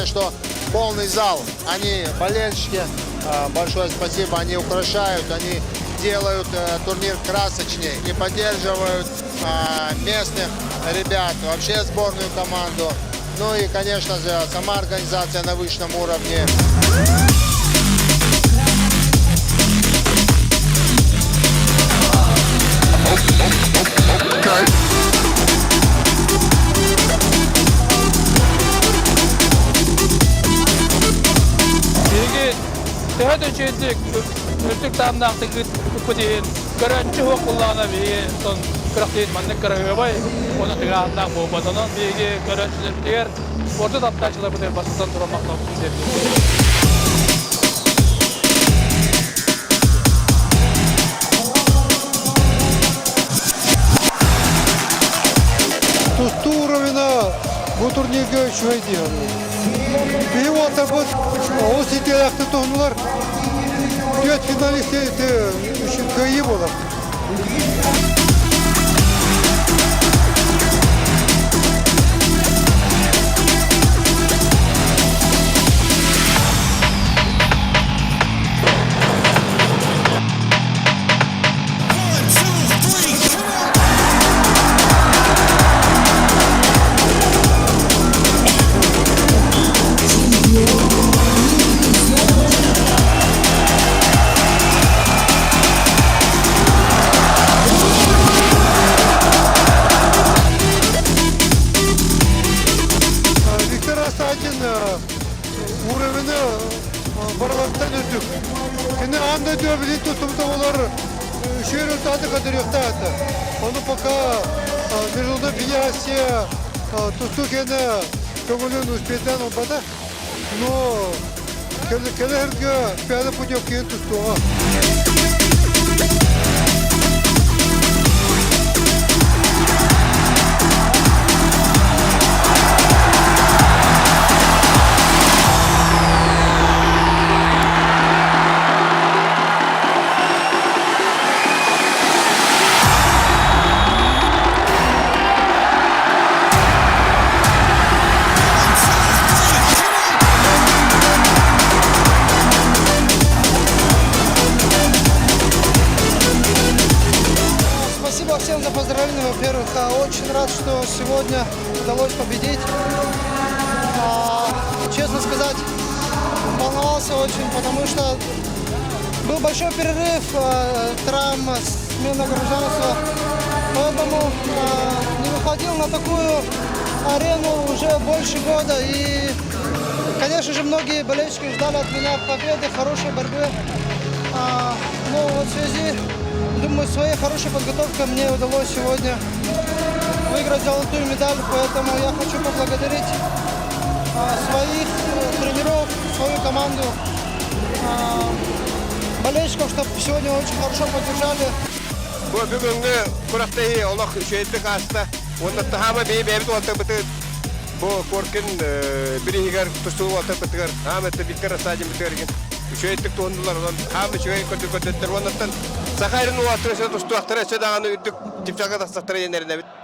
знаем, что полный зал. Они болельщики. Большое спасибо. Они украшают, они делают турнир красочнее и поддерживают местных ребят, вообще сборную команду. Ну и, конечно же, сама организация на высшем уровне. Tehad öçeydik, ültük tamdaqtı gıpıdeyin, garançı hokullağına bir son kıraqtayın manlık kırığı bay, onu tıqağından bu badanın bilgi garançılar orta tatlıçılar bu basından duramakta olsun deyip. Ту уровня bu turnirga uchmaydi. Bevota bu o sitiyakta to'g'rilar 4 finalist uchun ko'yi bo'ladi. Uğrevini baralaktan ötük. Şimdi anda diyor bilin tutumda olar şehir ortadı kadar yok da. Onu пока международная федерация тустукені көңілін успетен olmadı. Но келерге пяды путевкені тустуға. Спасибо всем за поздравления, во-первых. Очень рад, что сегодня удалось победить. Честно сказать, волновался очень, потому что был большой перерыв, травма, смена гражданства. Поэтому не выходил на такую арену уже больше года. И, конечно же, многие болельщики ждали от меня победы, хорошей борьбы. Но вот в связи, думаю, своей хорошей подготовкой мне удалось сегодня выиграть золотую медаль, поэтому я хочу поблагодарить своих тренеров, свою команду, болельщиков, что сегодня очень хорошо поддержали. Бүгінгі құрақтайы олық үшейдік аста, онда тахама бейбейбіт олта бітір, бұл көркен бірігер тұстығы олта бітігер, аметі биттер стадион бітігерген. Үшейдік туындылар, хамы шүйей көрдір-көрдеттер, онда Сахарин уаттырышы тұстуақтыр әсе дағаны үддік типсаға тастақтыр енеріне біт.